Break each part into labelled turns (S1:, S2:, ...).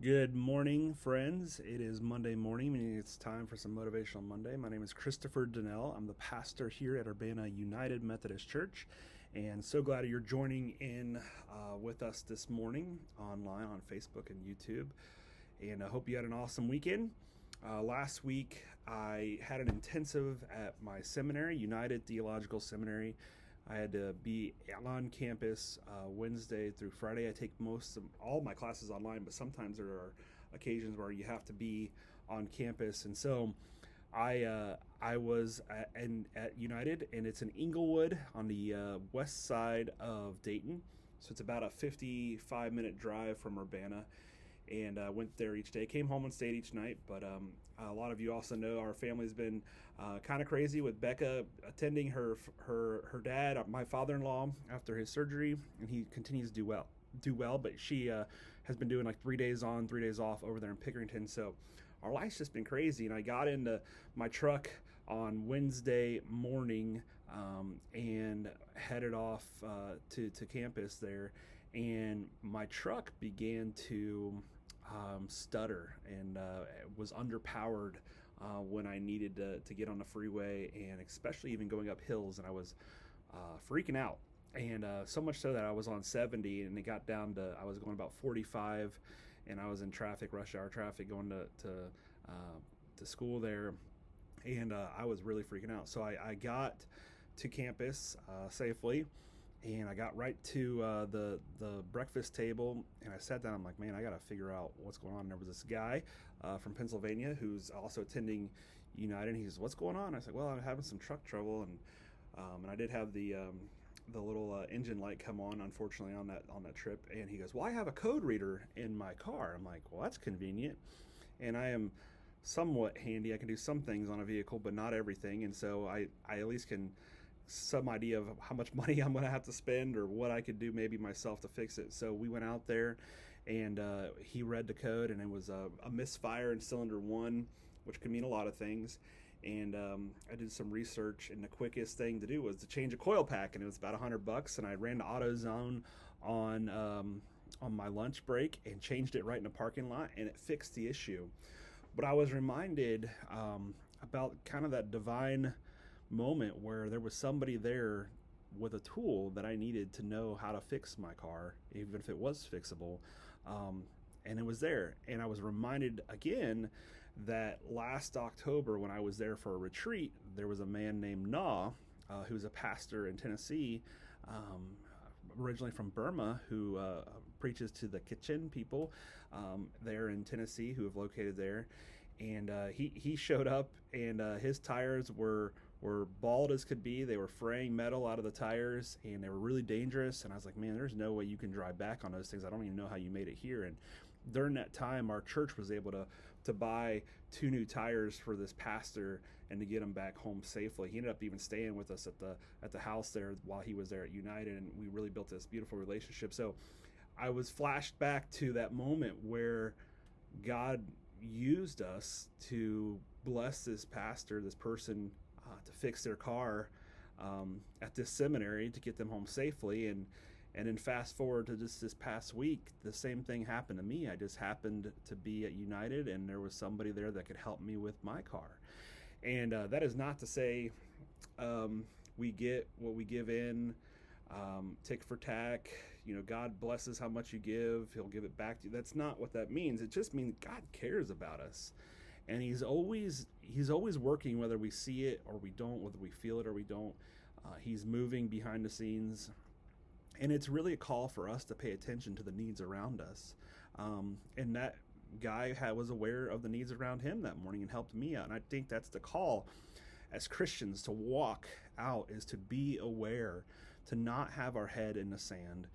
S1: Good morning, friends. It is Monday morning, meaning it's time for some Motivational Monday. My name is Christopher Donnell. I'm the pastor here at Urbana United Methodist Church, and so glad you're joining in with us this morning online on Facebook and YouTube. And I hope you had an awesome weekend. Last week, I had an intensive at my seminary, United Theological Seminary. I had to be on campus Wednesday through Friday. I take most of all my classes online, but sometimes there are occasions where you have to be on campus. And so I was at United, and it's in Inglewood on the west side of Dayton. So it's about a 55-minute drive from Urbana, and went there each day. Came home and stayed each night. But a lot of you also know our family's been kind of crazy with Becca attending her dad, my father-in-law, after his surgery, and he continues to do well. But she has been doing like 3 days on, 3 days off over there in Pickerington. So our life's just been crazy. And I got into my truck on Wednesday morning and headed off to campus there. And my truck began to stutter and was underpowered when I needed to get on the freeway, and especially even going up hills. And I was freaking out. And so much so that I was on 70, and it got down to, I was going about 45, and I was in traffic, rush hour traffic, going to school there. And I was really freaking out. So I got to campus safely, and I got right to the breakfast table, and I sat down. I'm like, man, I got to figure out what's going on. And there was this guy from Pennsylvania who's also attending United. And he says, what's going on? I said, well, I'm having some truck trouble, and I did have the little engine light come on, unfortunately, on that trip. And he goes, well, I have a code reader in my car. I'm like, well, that's convenient. And I am somewhat handy. I can do some things on a vehicle, but not everything. And so I at least can some idea of how much money I'm going to have to spend, or what I could do maybe myself to fix it. So we went out there, and he read the code, and it was a misfire in cylinder one, which could mean a lot of things. And I did some research, and the quickest thing to do was to change a coil pack, and it was about $100. And I ran to AutoZone on my lunch break and changed it right in the parking lot, and it fixed the issue. But I was reminded about kind of that divine moment where there was somebody there with a tool that I needed to know how to fix my car, even if it was fixable. And it was there. And I was reminded again that last October, when I was there for a retreat, there was a man named Na, who's a pastor in Tennessee, originally from Burma, who preaches to the Kitchen people there in Tennessee who have located there. And he showed up, and his tires were bald as could be. They were fraying metal out of the tires, and they were really dangerous. And I was like, man, there's no way you can drive back on those things. I don't even know how you made it here. And during that time, our church was able to buy 2 new tires for this pastor and to get him back home safely. He ended up even staying with us at the house there while he was there at United, and we really built this beautiful relationship. So I was flashed back to that moment where God used us to bless this pastor, this person, to fix their car at this seminary to get them home safely. And then fast forward to just this past week, the same thing happened to me. I just happened to be at United, and there was somebody there that could help me with my car. And that is not to say we get what we give in, tick for tack. God blesses how much you give. He'll give it back to you. That's not what that means. It just means God cares about us. And he's always working, whether we see it or we don't, whether we feel it or we don't. He's moving behind the scenes. And it's really a call for us to pay attention to the needs around us. And that guy was aware of the needs around him that morning and helped me out. And I think that's the call as Christians to walk out, is to be aware, to not have our head in the sand,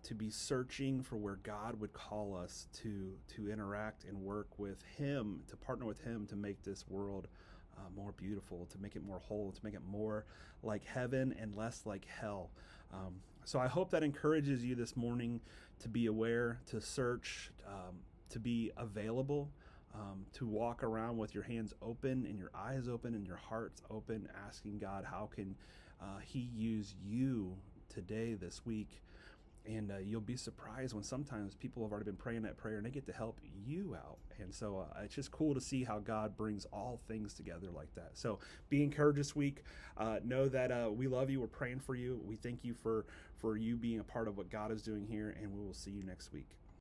S1: to be searching for where God would call us to interact and work with Him, to partner with Him to make this world more beautiful, to make it more whole, to make it more like heaven and less like hell. So I hope that encourages you this morning to be aware, to search, to be available, to walk around with your hands open and your eyes open and your hearts open, asking God, how can He use you today, this week, And you'll be surprised when sometimes people have already been praying that prayer and they get to help you out. And so it's just cool to see how God brings all things together like that. So be encouraged this week. Know that we love you. We're praying for you. We thank you for you being a part of what God is doing here, and we will see you next week.